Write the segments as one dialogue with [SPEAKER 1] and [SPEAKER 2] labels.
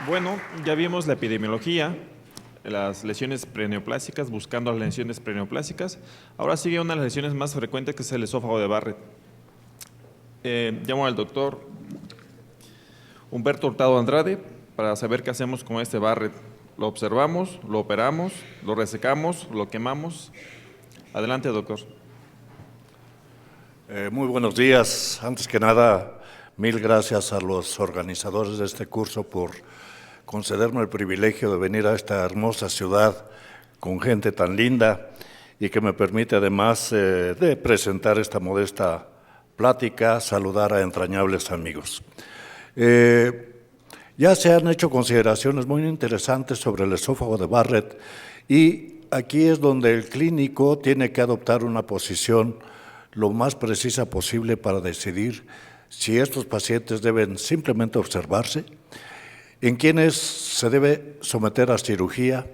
[SPEAKER 1] Bueno, ya vimos la epidemiología, las lesiones preneoplásicas, buscando las lesiones preneoplásicas. Ahora sigue una de las lesiones más frecuentes, que es el esófago de Barrett. Llamo al doctor Humberto Hurtado Andrade para saber qué hacemos con este Barrett. Lo observamos, lo operamos, lo resecamos, lo quemamos. Adelante, doctor.
[SPEAKER 2] Muy buenos días. Antes que nada, mil gracias a los organizadores de este curso por concederme el privilegio de venir a esta hermosa ciudad con gente tan linda y que me permite además de presentar esta modesta plática, saludar a entrañables amigos. Ya se han hecho consideraciones muy interesantes sobre el esófago de Barrett y aquí es donde el clínico tiene que adoptar una posición lo más precisa posible para decidir si estos pacientes deben simplemente observarse, en quienes se debe someter a cirugía,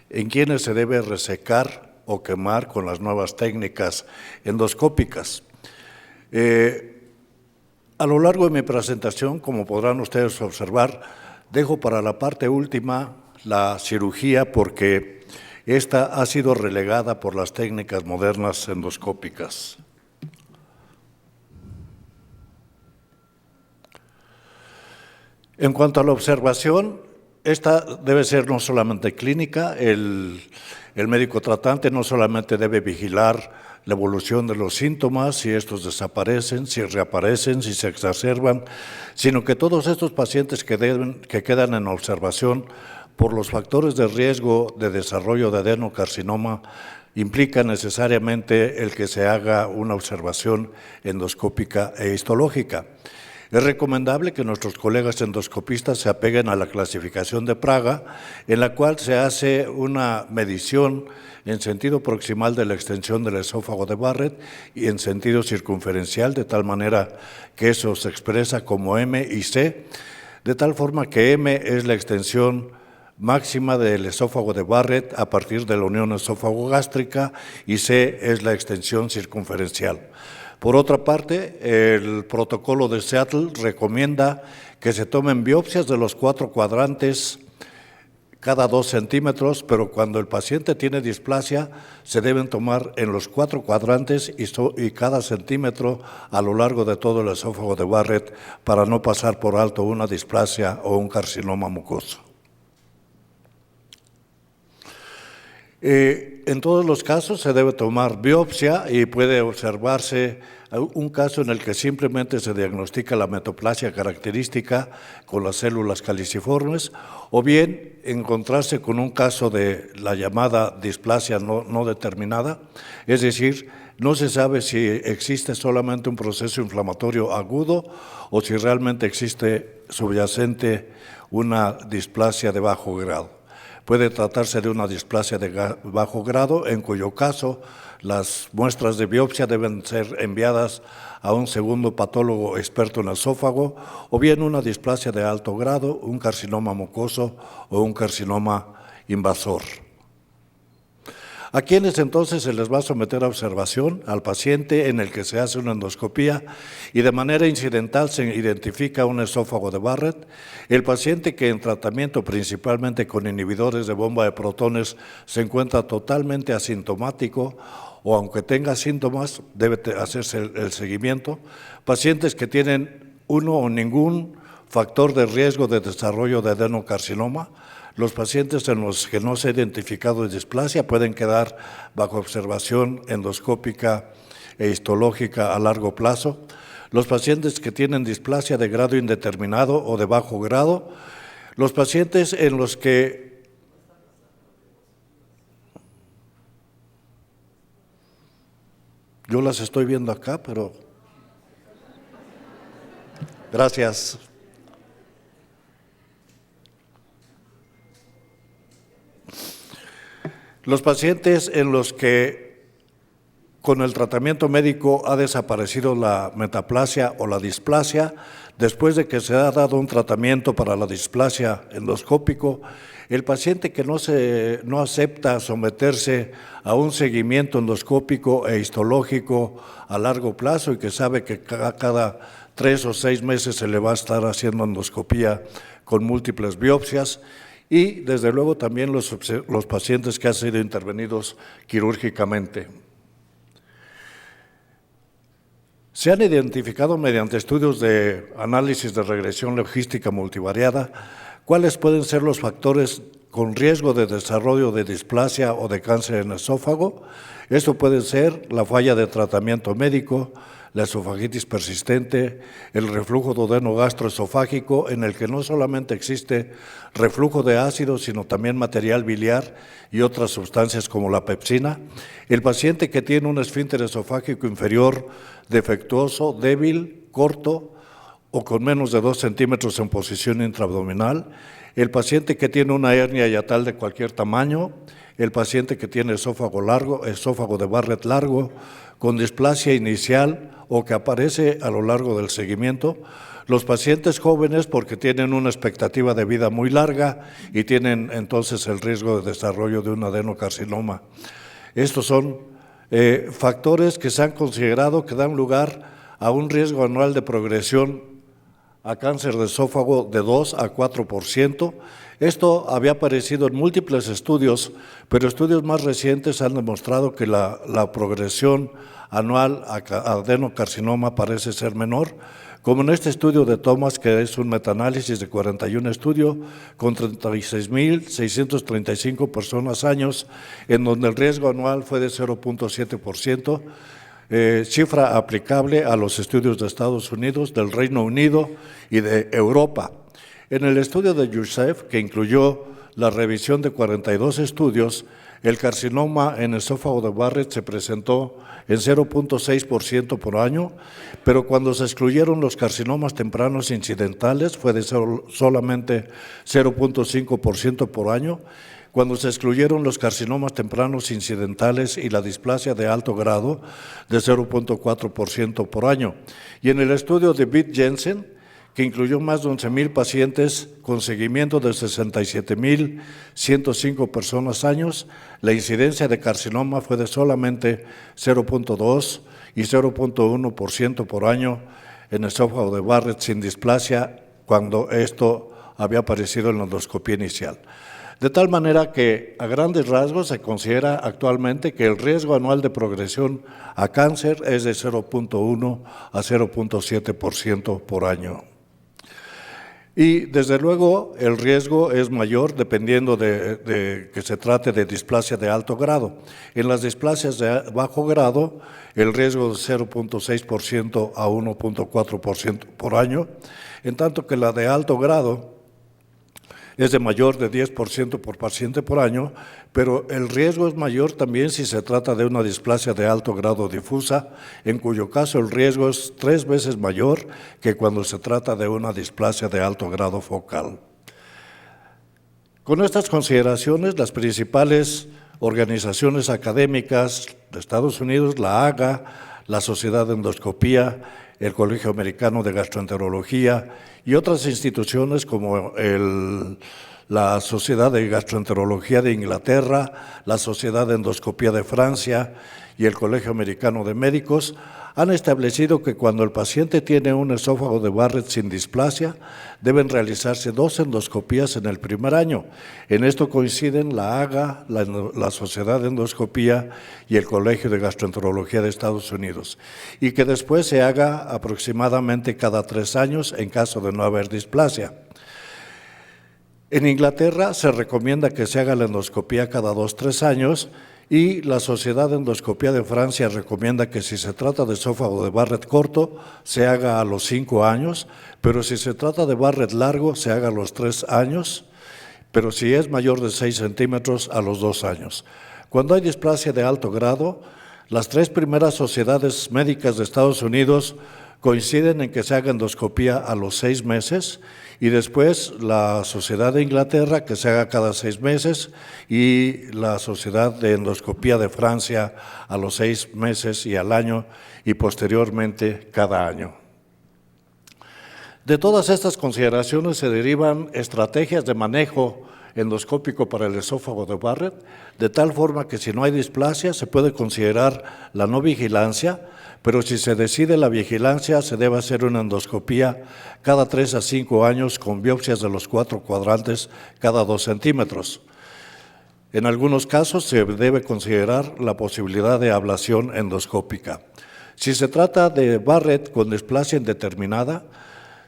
[SPEAKER 2] en quienes se debe resecar o quemar con las nuevas técnicas endoscópicas. A lo largo de mi presentación, como podrán ustedes observar, dejo para la parte última la cirugía porque esta ha sido relegada por las técnicas modernas endoscópicas. En cuanto a la observación, esta debe ser no solamente clínica, el médico tratante no solamente debe vigilar la evolución de los síntomas, si estos desaparecen, si reaparecen, si se exacerban, sino que todos estos pacientes que quedan en observación por los factores de riesgo de desarrollo de adenocarcinoma implica necesariamente el que se haga una observación endoscópica e histológica. Es recomendable que nuestros colegas endoscopistas se apeguen a la clasificación de Praga, en la cual se hace una medición en sentido proximal de la extensión del esófago de Barrett y en sentido circunferencial, de tal manera que eso se expresa como M y C, de tal forma que M es la extensión máxima del esófago de Barrett a partir de la unión esófago-gástrica y C es la extensión circunferencial. Por otra parte, el protocolo de Seattle recomienda que se tomen biopsias de los 4 cuadrantes cada 2 centímetros, pero cuando el paciente tiene displasia, se deben tomar en los 4 cuadrantes y cada centímetro a lo largo de todo el esófago de Barrett para no pasar por alto una displasia o un carcinoma mucoso. En todos los casos se debe tomar biopsia y puede observarse un caso en el que simplemente se diagnostica la metaplasia característica con las células caliciformes o bien encontrarse con un caso de la llamada displasia no determinada, es decir, no se sabe si existe solamente un proceso inflamatorio agudo o si realmente existe subyacente una displasia de bajo grado. Puede tratarse de una displasia de bajo grado, en cuyo caso las muestras de biopsia deben ser enviadas a un segundo patólogo experto en esófago, o bien una displasia de alto grado, un carcinoma mucoso o un carcinoma invasor. ¿A quiénes entonces se les va a someter a observación? Al paciente en el que se hace una endoscopía y de manera incidental se identifica un esófago de Barrett, el paciente que en tratamiento principalmente con inhibidores de bomba de protones se encuentra totalmente asintomático o aunque tenga síntomas debe hacerse el seguimiento, pacientes que tienen uno o ningún factor de riesgo de desarrollo de adenocarcinoma. Los pacientes en los que no se ha identificado displasia pueden quedar bajo observación endoscópica e histológica a largo plazo. Los pacientes que tienen displasia de grado indeterminado o de bajo grado. Los pacientes en los que yo las estoy viendo acá, pero gracias. Los pacientes en los que con el tratamiento médico ha desaparecido la metaplasia o la displasia, después de que se ha dado un tratamiento para la displasia endoscópico, el paciente que no acepta someterse a un seguimiento endoscópico e histológico a largo plazo y que sabe que cada 3 o 6 meses se le va a estar haciendo endoscopía con múltiples biopsias y, desde luego, también los pacientes que han sido intervenidos quirúrgicamente. Se han identificado mediante estudios de análisis de regresión logística multivariada cuáles pueden ser los factores con riesgo de desarrollo de displasia o de cáncer en esófago. Esto puede ser la falla de tratamiento médico, la esofagitis persistente, el reflujo duodeno-gastroesofágico, en el que no solamente existe reflujo de ácido, sino también material biliar y otras sustancias como la pepsina. El paciente que tiene un esfínter esofágico inferior defectuoso, débil, corto o con menos de 2 centímetros en posición intraabdominal, el paciente que tiene una hernia hiatal de cualquier tamaño, el paciente que tiene esófago largo, esófago de Barrett largo, con displasia inicial o que aparece a lo largo del seguimiento, los pacientes jóvenes porque tienen una expectativa de vida muy larga y tienen entonces el riesgo de desarrollo de un adenocarcinoma. Estos son factores que se han considerado que dan lugar a un riesgo anual de progresión a cáncer de esófago de 2 a 4%. Esto había aparecido en múltiples estudios, pero estudios más recientes han demostrado que la progresión anual a adenocarcinoma parece ser menor, como en este estudio de Thomas, que es un metaanálisis de 41 estudios con 36.635 personas años, en donde el riesgo anual fue de 0.7%, cifra aplicable a los estudios de Estados Unidos, del Reino Unido y de Europa. En el estudio de Youssef, que incluyó la revisión de 42 estudios, el carcinoma en esófago de Barrett se presentó en 0.6% por año, pero cuando se excluyeron los carcinomas tempranos incidentales fue de solamente 0.5% por año. Cuando se excluyeron los carcinomas tempranos incidentales y la displasia de alto grado, de 0.4% por año. Y en el estudio de Bit Jensen, que incluyó más de 11,000 pacientes con seguimiento de 67,105 personas años, la incidencia de carcinoma fue de solamente 0.2 y 0.1% por año en esófago de Barrett sin displasia, cuando esto había aparecido en la endoscopía inicial. De tal manera que, a grandes rasgos, se considera actualmente que el riesgo anual de progresión a cáncer es de 0.1 a 0.7% por año. Y, desde luego, el riesgo es mayor dependiendo de que se trate de displasia de alto grado. En las displasias de bajo grado, el riesgo es 0.6% a 1.4% por año, en tanto que la de alto grado es de mayor de 10% por paciente por año, pero el riesgo es mayor también si se trata de una displasia de alto grado difusa, en cuyo caso el riesgo es 3 veces mayor que cuando se trata de una displasia de alto grado focal. Con estas consideraciones, las principales organizaciones académicas de Estados Unidos, la AGA, la Sociedad de Endoscopía, el Colegio Americano de Gastroenterología y otras instituciones como la Sociedad de Gastroenterología de Inglaterra, la Sociedad de Endoscopía de Francia y el Colegio Americano de Médicos han establecido que cuando el paciente tiene un esófago de Barrett sin displasia, deben realizarse 2 endoscopías en el primer año. En esto coinciden la AGA, la Sociedad de Endoscopía y el Colegio de Gastroenterología de Estados Unidos, y que después se haga aproximadamente cada 3 años en caso de no haber displasia. En Inglaterra se recomienda que se haga la endoscopía cada 2-3 años, y la Sociedad de Endoscopía de Francia recomienda que si se trata de esófago de Barrett corto, se haga a los 5 años, pero si se trata de Barrett largo, se haga a los 3 años, pero si es mayor de 6 centímetros, a los 2 años. Cuando hay displasia de alto grado, las 3 primeras sociedades médicas de Estados Unidos coinciden en que se haga endoscopía a los 6 meses, y después la Sociedad de Inglaterra que se haga cada 6 meses y la Sociedad de Endoscopía de Francia a los 6 meses y al año, y posteriormente cada año. De todas estas consideraciones se derivan estrategias de manejo endoscópico para el esófago de Barrett, de tal forma que si no hay displasia se puede considerar la no vigilancia, pero si se decide la vigilancia se debe hacer una endoscopía cada 3 a 5 años con biopsias de los 4 cuadrantes cada 2 centímetros. En algunos casos se debe considerar la posibilidad de ablación endoscópica. Si se trata de Barrett con displasia indeterminada,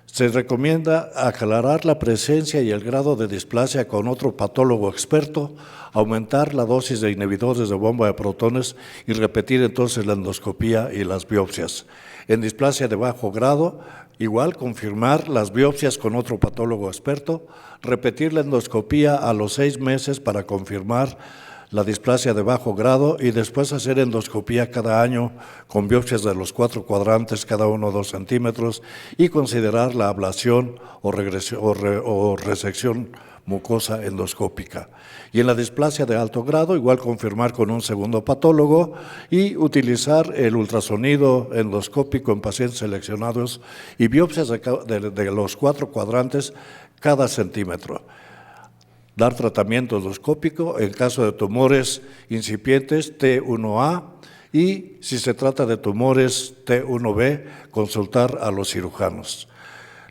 [SPEAKER 2] se recomienda aclarar la presencia y el grado de displasia con otro patólogo experto, aumentar la dosis de inhibidores de bomba de protones y repetir entonces la endoscopía y las biopsias. En displasia de bajo grado, igual confirmar las biopsias con otro patólogo experto, repetir la endoscopía a los 6 meses para confirmar la displasia de bajo grado y después hacer endoscopía cada año con biopsias de los 4 cuadrantes, cada uno 2 centímetros, y considerar la ablación o resección mucosa endoscópica. Y en la displasia de alto grado, igual confirmar con un segundo patólogo y utilizar el ultrasonido endoscópico en pacientes seleccionados y biopsias de los 4 cuadrantes cada centímetro. Dar tratamiento endoscópico en caso de tumores incipientes T1A y si se trata de tumores T1B, consultar a los cirujanos.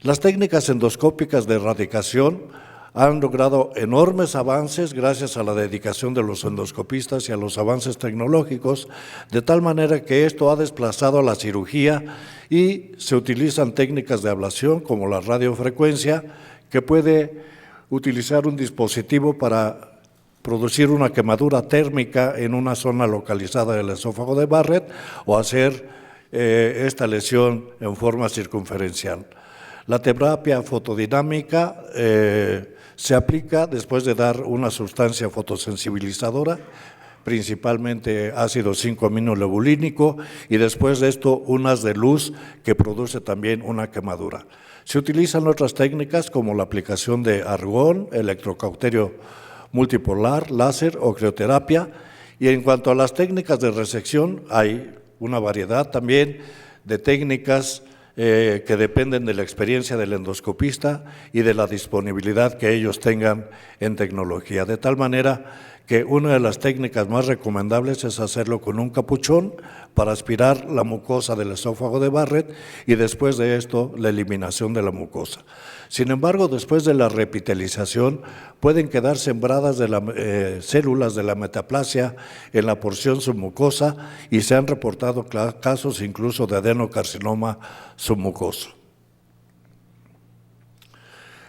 [SPEAKER 2] Las técnicas endoscópicas de erradicación han logrado enormes avances gracias a la dedicación de los endoscopistas y a los avances tecnológicos, de tal manera que esto ha desplazado a la cirugía y se utilizan técnicas de ablación como la radiofrecuencia, que puede utilizar un dispositivo para producir una quemadura térmica en una zona localizada del esófago de Barrett o hacer esta lesión en forma circunferencial. La terapia fotodinámica se aplica después de dar una sustancia fotosensibilizadora, principalmente ácido 5-aminolebulínico, y después de esto un haz de luz que produce también una quemadura. Se utilizan otras técnicas como la aplicación de argón, electrocauterio multipolar, láser o crioterapia. Y en cuanto a las técnicas de resección, hay una variedad también de técnicas que dependen de la experiencia del endoscopista y de la disponibilidad que ellos tengan en tecnología. De tal manera que una de las técnicas más recomendables es hacerlo con un capuchón para aspirar la mucosa del esófago de Barrett y después de esto la eliminación de la mucosa. Sin embargo, después de la reepitelización pueden quedar sembradas células de la metaplasia en la porción submucosa y se han reportado casos incluso de adenocarcinoma submucoso.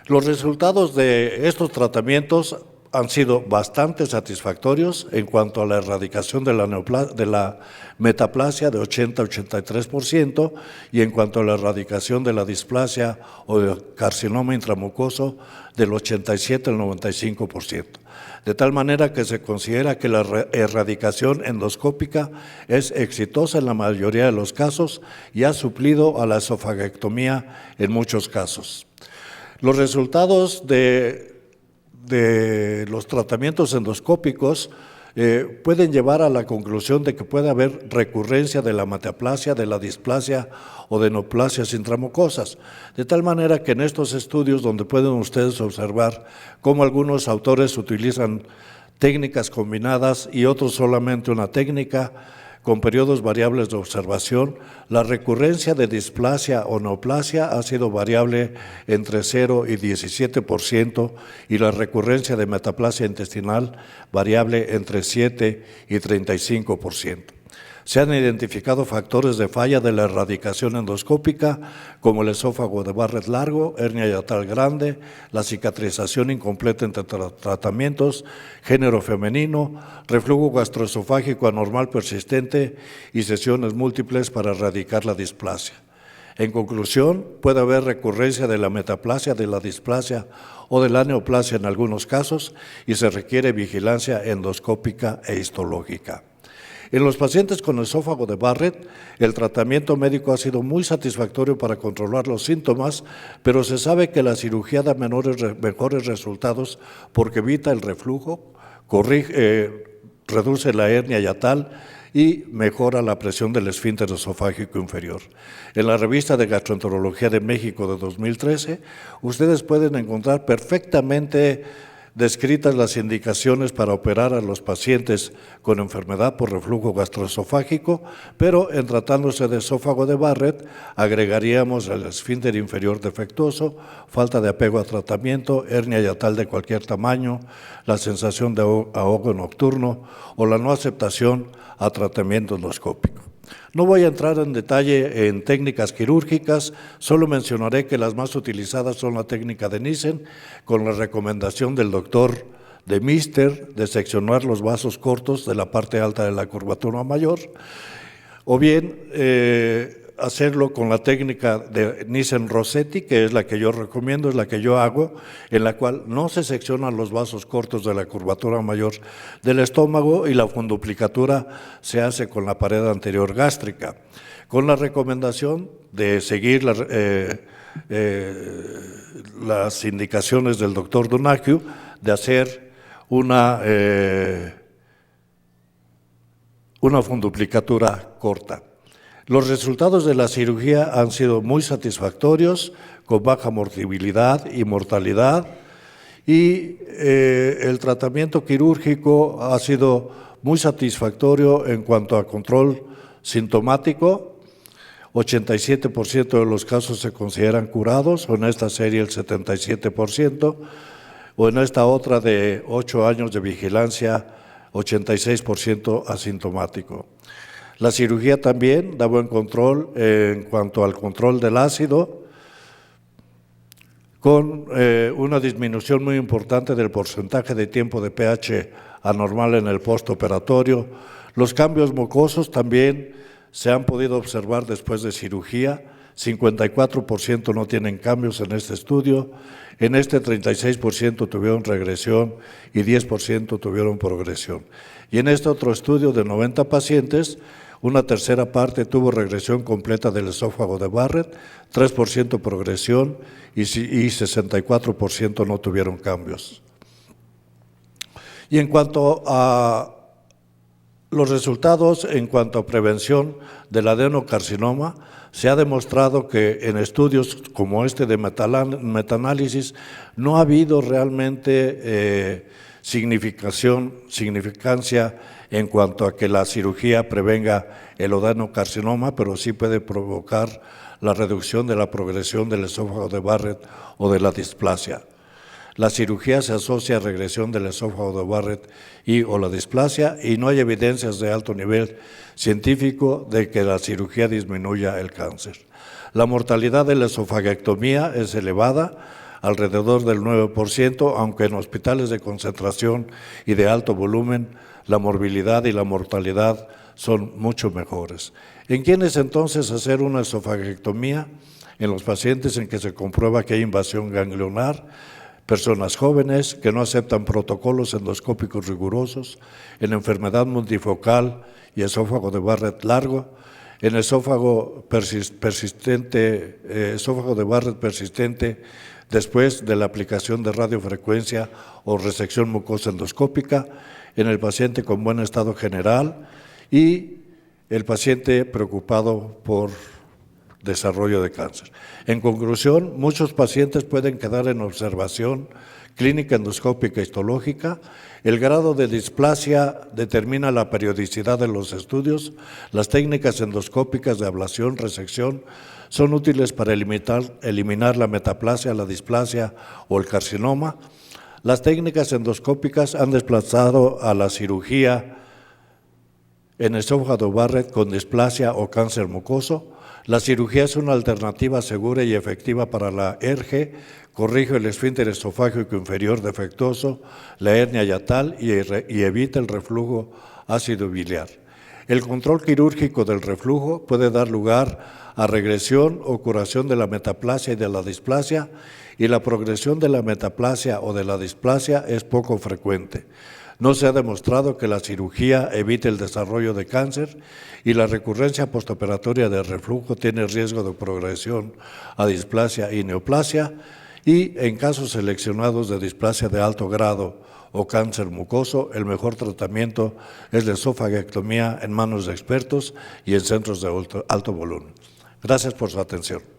[SPEAKER 2] Los resultados de estos tratamientos han sido bastante satisfactorios en cuanto a la erradicación de la metaplasia de 80-83% y en cuanto a la erradicación de la displasia o del carcinoma intramucoso del 87 al 95%. De tal manera que se considera que la erradicación endoscópica es exitosa en la mayoría de los casos y ha suplido a la esofagectomía en muchos casos. Los resultados de los tratamientos endoscópicos pueden llevar a la conclusión de que puede haber recurrencia de la metaplasia, de la displasia o de neoplasias intramucosas. De tal manera que en estos estudios donde pueden ustedes observar cómo algunos autores utilizan técnicas combinadas y otros solamente una técnica, con periodos variables de observación, la recurrencia de displasia o neoplasia ha sido variable entre 0 y 17% y la recurrencia de metaplasia intestinal variable entre 7 y 35%. Se han identificado factores de falla de la erradicación endoscópica como el esófago de Barrett largo, hernia hiatal grande, la cicatrización incompleta entre tratamientos, género femenino, reflujo gastroesofágico anormal persistente y sesiones múltiples para erradicar la displasia. En conclusión, puede haber recurrencia de la metaplasia, de la displasia o de la neoplasia en algunos casos y se requiere vigilancia endoscópica e histológica. En los pacientes con esófago de Barrett, el tratamiento médico ha sido muy satisfactorio para controlar los síntomas, pero se sabe que la cirugía da mejores resultados porque evita el reflujo, reduce la hernia hiatal y mejora la presión del esfínter esofágico inferior. En la revista de Gastroenterología de México de 2013, ustedes pueden encontrar perfectamente descritas las indicaciones para operar a los pacientes con enfermedad por reflujo gastroesofágico, pero en tratándose de esófago de Barrett, agregaríamos el esfínter inferior defectuoso, falta de apego a tratamiento, hernia yatal de cualquier tamaño, la sensación de ahogo nocturno o la no aceptación a tratamiento endoscópico. No voy a entrar en detalle en técnicas quirúrgicas, solo mencionaré que las más utilizadas son la técnica de Nissen, con la recomendación del doctor de Mister de seccionar los vasos cortos de la parte alta de la curvatura mayor, o bien hacerlo con la técnica de Nissen-Rossetti, que es la que yo recomiendo, es la que yo hago, en la cual no se seccionan los vasos cortos de la curvatura mayor del estómago y la funduplicatura se hace con la pared anterior gástrica, con la recomendación de seguir las indicaciones del doctor Donaghue de hacer una funduplicatura corta. Los resultados de la cirugía han sido muy satisfactorios, con baja morbilidad y mortalidad, y el tratamiento quirúrgico ha sido muy satisfactorio en cuanto a control sintomático. 87% de los casos se consideran curados, o en esta serie el 77%, o en esta otra de 8 años de vigilancia, 86% asintomático. La cirugía también da buen control en cuanto al control del ácido, con una disminución muy importante del porcentaje de tiempo de pH anormal en el postoperatorio. Los cambios mucosos también se han podido observar después de cirugía. 54% no tienen cambios en este estudio. En este 36% tuvieron regresión y 10% tuvieron progresión. Y en este otro estudio de 90 pacientes, una tercera parte tuvo regresión completa del esófago de Barrett, 3% progresión y 64% no tuvieron cambios. Y en cuanto a los resultados, en cuanto a prevención del adenocarcinoma, se ha demostrado que en estudios como este de metaanálisis no ha habido realmente significancia en cuanto a que la cirugía prevenga el adenocarcinoma, pero sí puede provocar la reducción de la progresión del esófago de Barrett o de la displasia. La cirugía se asocia a regresión del esófago de Barrett o la displasia, y no hay evidencias de alto nivel científico de que la cirugía disminuya el cáncer. La mortalidad de la esofagectomía es elevada, alrededor del 9%, aunque en hospitales de concentración y de alto volumen la morbilidad y la mortalidad son mucho mejores. ¿En quiénes entonces hacer una esofagectomía? En los pacientes en que se comprueba que hay invasión ganglionar, personas jóvenes que no aceptan protocolos endoscópicos rigurosos, en enfermedad multifocal y esófago de Barrett largo, en esófago de Barrett persistente después de la aplicación de radiofrecuencia o resección mucosa endoscópica, en el paciente con buen estado general y el paciente preocupado por desarrollo de cáncer. En conclusión, muchos pacientes pueden quedar en observación clínica endoscópica histológica. El grado de displasia determina la periodicidad de los estudios. Las técnicas endoscópicas de ablación, resección, son útiles para eliminar la metaplasia, la displasia o el carcinoma. Las técnicas endoscópicas han desplazado a la cirugía en esófago de Barrett con displasia o cáncer mucoso. La cirugía es una alternativa segura y efectiva para la ERGE, corrige el esfínter esofágico inferior defectuoso, la hernia yatal y evita el reflujo ácido biliar. El control quirúrgico del reflujo puede dar lugar a regresión o curación de la metaplasia y de la displasia, y la progresión de la metaplasia o de la displasia es poco frecuente. No se ha demostrado que la cirugía evite el desarrollo de cáncer, y la recurrencia postoperatoria del reflujo tiene riesgo de progresión a displasia y neoplasia, y en casos seleccionados de displasia de alto grado o cáncer mucoso, el mejor tratamiento es la esofagectomía en manos de expertos y en centros de alto volumen. Gracias por su atención.